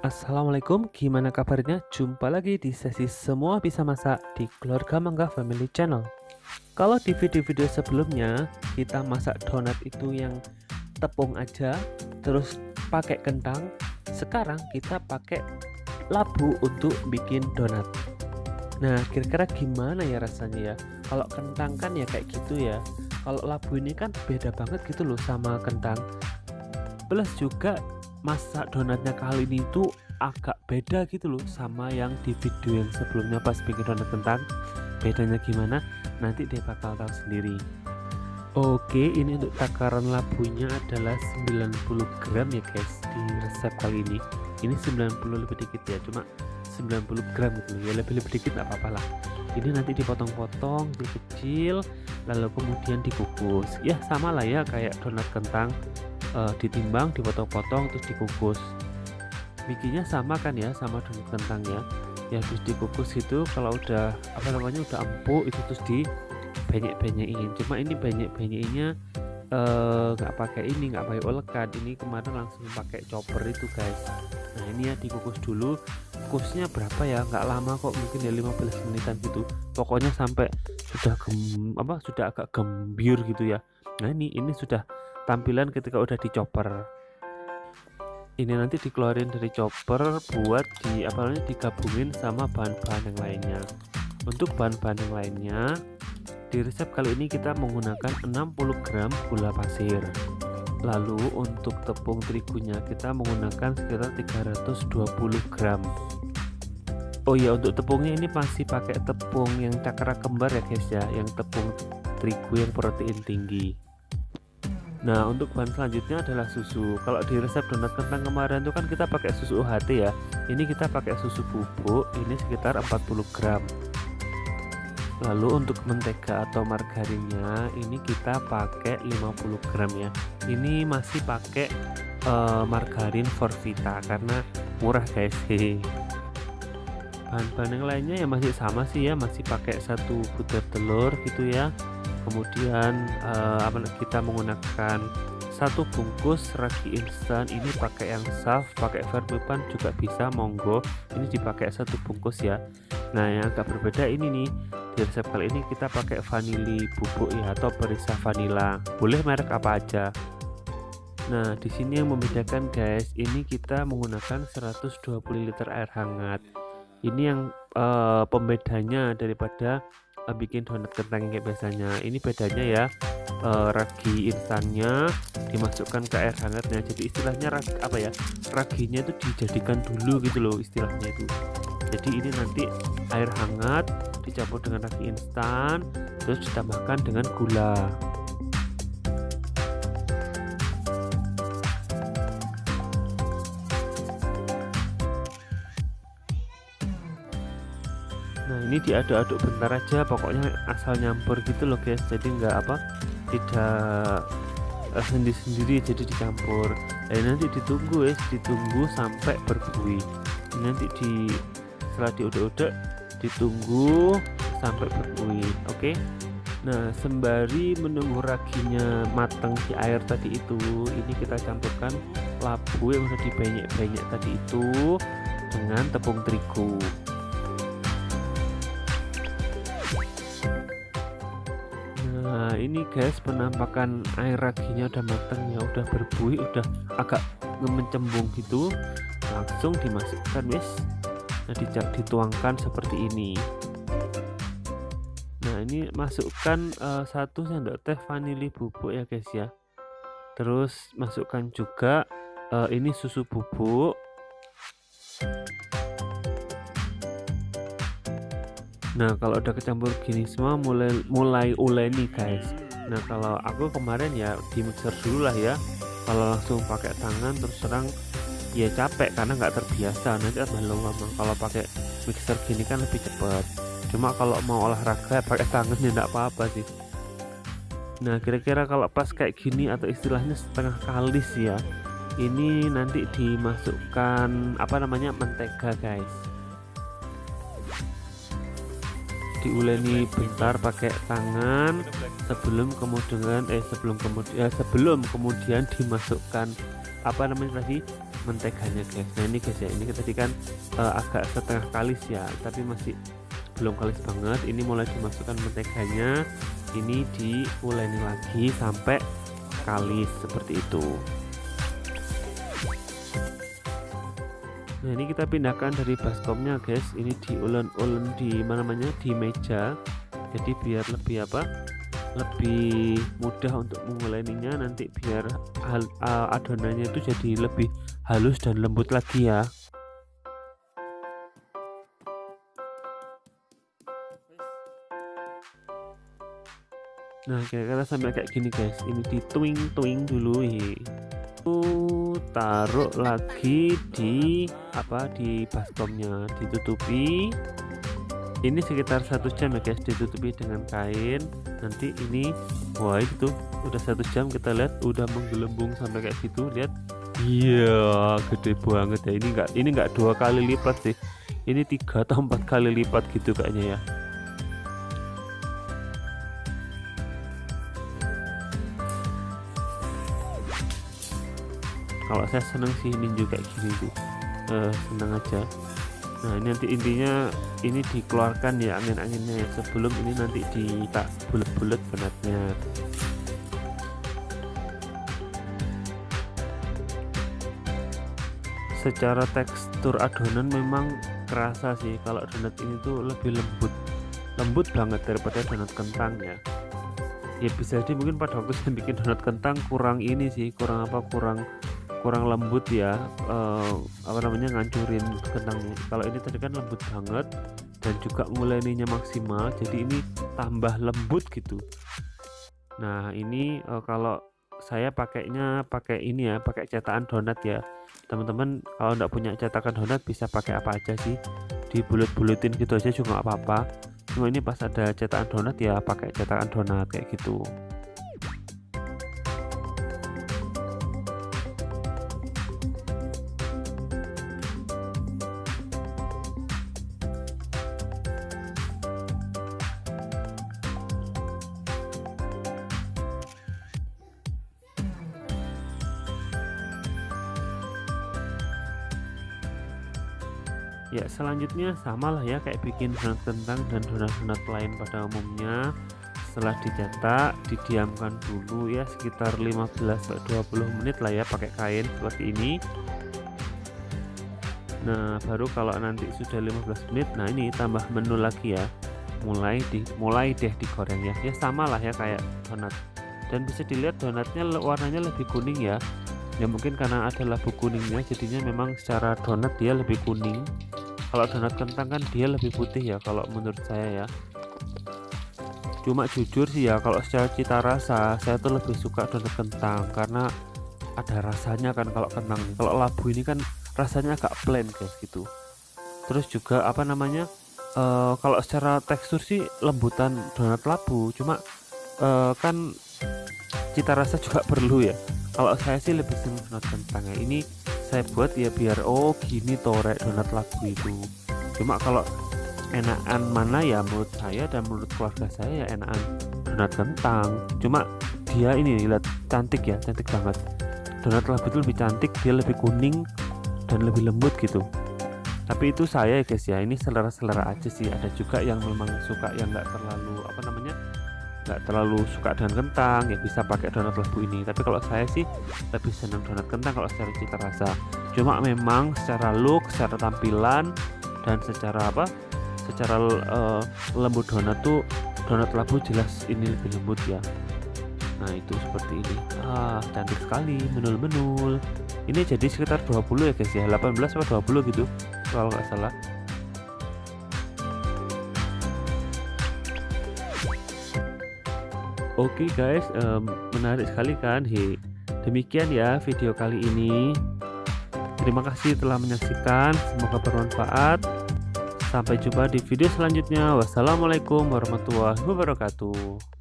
Assalamualaikum, gimana kabarnya? Jumpa lagi di sesi Semua Bisa Masak di Keluarga Mangga Family Channel. Kalau di video-video sebelumnya kita masak donat itu yang tepung aja, terus pakai kentang. Sekarang kita pakai labu untuk bikin donat. Nah, kira-kira gimana ya rasanya ya? Kalau kentang kan ya kayak gitu ya. Kalau labu ini kan beda banget gitu loh sama kentang. Plus juga masak donatnya kali ini tuh agak beda gitu loh sama yang di video yang sebelumnya pas bikin donat kentang. Bedanya gimana? Nanti dia bakal tahu sendiri. Oke, ini untuk takaran labunya adalah 90 gram ya guys di resep kali ini. Ini 90 lebih dikit ya, cuma 90 gram gitu ya, lebih dikit nggak apa-apa lah. Ini nanti dipotong-potong kecil, lalu kemudian dikukus. Ya sama lah ya kayak donat kentang. Ditimbang, dipotong-potong, terus dikukus. Bikinnya sama kan ya, sama donat kentang ya. Ya terus dikukus itu, kalau udah udah empuk itu terus dibenyek-benyekin. Cuma ini benyek-benyeknya nggak pakai olekan. Ini kemarin langsung pakai chopper itu guys. Nah ini ya dikukus dulu. Kukusnya berapa ya? Nggak lama kok, mungkin ya 15 menitan gitu. Pokoknya sampai sudah agak gembir gitu ya. Nah ini sudah tampilan ketika udah dicoper. Ini nanti dikeluarin dari chopper buat digabungin sama bahan-bahan yang lainnya. Untuk bahan-bahan yang lainnya di resep kali ini kita menggunakan 60 gram gula pasir. Lalu untuk tepung terigunya kita menggunakan sekitar 320 gram. Oh iya, untuk tepungnya ini masih pakai tepung yang cakra kembar ya guys ya, yang tepung terigu yang protein tinggi. Nah untuk bahan selanjutnya adalah susu. Kalau di resep donat kentang kemarin itu kan kita pakai susu UHT ya. Ini kita pakai susu bubuk, ini sekitar 40 gram. Lalu untuk mentega atau margarinnya ini kita pakai 50 gram ya. Ini masih pakai margarin Forvita karena murah guys. Bahan-bahan yang lainnya ya masih sama sih ya, masih pakai 1 butir telur gitu ya. Kemudian kita menggunakan 1 bungkus ragi instan. Ini pakai yang soft, pakai vermipan juga bisa, monggo. Ini dipakai 1 bungkus ya. Nah yang agak berbeda ini nih, di resep kali ini kita pakai vanili bubuk ya, atau perisa vanila, boleh merek apa aja. Nah di sini yang membedakan guys, ini kita menggunakan 120 liter air hangat. Ini yang pembedanya daripada bikin donat kentang yang kayak biasanya. Ini bedanya ya, ragi instannya dimasukkan ke air hangatnya. Jadi istilahnya raginya itu dijadikan dulu gitu loh istilahnya itu. Jadi ini nanti air hangat dicampur dengan ragi instan, terus ditambahkan dengan gula. Nah ini diaduk-aduk bentar aja, pokoknya asal nyampur gitu loh guys, jadi tidak sendiri-sendiri, jadi dicampur. Nanti ditunggu sampai berbuih. Nanti setelah diudek-udek ditunggu sampai berbuih. Oke. Nah sembari menunggu raginya matang di air tadi itu, ini kita campurkan labu yang udah dibenyek-benyek tadi itu dengan tepung terigu. Nah ini guys, penampakan air raginya udah matang ya, udah berbuih, udah agak mencembung gitu, langsung dimasukkan guys. Nah dituangkan seperti ini. Nah ini masukkan 1 sendok teh vanili bubuk ya guys ya. Terus masukkan juga ini susu bubuk. Nah kalau udah kecampur gini semua, mulai uleni guys. Nah kalau aku kemarin ya di mixer dulu lah ya. Kalau langsung pakai tangan terus terang ya capek karena nggak terbiasa, nanti tambah lama. Kalau pakai mixer gini kan lebih cepat. Cuma kalau mau olahraga pakai tangan ya nggak apa-apa sih. Nah kira-kira kalau pas kayak gini atau istilahnya setengah kalis ya, ini nanti dimasukkan mentega guys. diuleni bentar pakai tangan sebelum kemudian dimasukkan apa namanya tadi, menteganya guys. Nah ini guys ya, ini tadi kan agak setengah kalis ya, tapi masih belum kalis banget. Ini mulai dimasukkan menteganya, ini diuleni lagi sampai kalis seperti itu. Nah ini kita pindahkan dari baskomnya guys, ini diulen-ulen di di meja, jadi biar lebih lebih mudah untuk menguleninya, nanti biar adonannya itu jadi lebih halus dan lembut lagi ya. Nah kira-kira sampai kayak gini guys, ini dituing dulu taruh lagi di baskomnya, ditutupi. Ini sekitar 1 jam ya guys, ditutupi dengan kain. Nanti ini wah itu udah 1 jam, kita lihat udah menggelembung sampai kayak gitu, lihat. Iya gede banget ya, ini enggak 2 kali lipat sih, ini 3 atau 4 kali lipat gitu kayaknya ya. Kalau saya seneng sih ini juga gini tuh, seneng aja. Nah ini nanti intinya ini dikeluarkan ya angin-anginnya ya, sebelum ini nanti tak bulet-bulet donatnya. Secara tekstur adonan memang kerasa sih kalau donat ini tuh lebih lembut banget daripada donat kentang ya. Ya bisa jadi mungkin pada waktu saya bikin donat kentang kurang ini sih, kurang lembut ya, ngancurin kentangnya. Kalau ini tadi kan lembut banget dan juga nguleninya maksimal, jadi ini tambah lembut gitu. Nah ini kalau saya pakai ini ya, pakai cetakan donat ya. Teman-teman kalau nggak punya cetakan donat bisa pakai apa aja sih, dibulet-buletin gitu aja juga nggak apa-apa. Cuma ini pas ada cetakan donat ya pakai cetakan donat kayak gitu. Ya selanjutnya samalah ya kayak bikin donat kentang dan donat-donat lain pada umumnya. Setelah dicetak didiamkan dulu ya sekitar 15-20 menit lah ya pakai kain seperti ini. Nah baru kalau nanti sudah 15 menit, nah ini tambah menu lagi ya, mulai deh digoreng ya. Ya samalah ya kayak donat, dan bisa dilihat donatnya warnanya lebih kuning ya. Ya mungkin karena ada labu kuningnya, jadinya memang secara donat dia lebih kuning. Kalau donat kentang kan dia lebih putih ya kalau menurut saya ya. Cuma jujur sih ya, kalau secara cita rasa saya tuh lebih suka donat kentang karena ada rasanya kan. Kalau kentang, kalau labu ini kan rasanya agak plain guys gitu. Terus juga kalau secara tekstur sih lembutan donat labu, cuma kan cita rasa juga perlu ya. Kalau saya sih lebih senang donat kentang ya. Ini saya buat ya biar gini torek donat labu itu. Cuma kalau enakan mana ya, menurut saya dan menurut keluarga saya ya enakan donat kentang. Cuma dia ini lihat cantik ya, cantik banget. Donat labu itu lebih cantik, dia lebih kuning dan lebih lembut gitu. Tapi itu saya ya guys ya, ini selera aja sih. Ada juga yang memang suka yang nggak terlalu suka dengan kentang ya, bisa pakai donat labu ini. Tapi kalau saya sih lebih senang donat kentang kalau secara cita rasa. Cuma memang secara look, secara tampilan dan secara lembut donat tuh donat labu jelas ini lebih lembut ya. Nah itu seperti ini, cantik sekali, menul-menul. Ini jadi sekitar 20 ya guys ya, 18 atau 20 gitu kalau nggak salah. Oke guys, menarik sekali kan. Demikian ya video kali ini. Terima kasih telah menyaksikan, semoga bermanfaat. Sampai jumpa di video selanjutnya. Wassalamualaikum warahmatullahi wabarakatuh.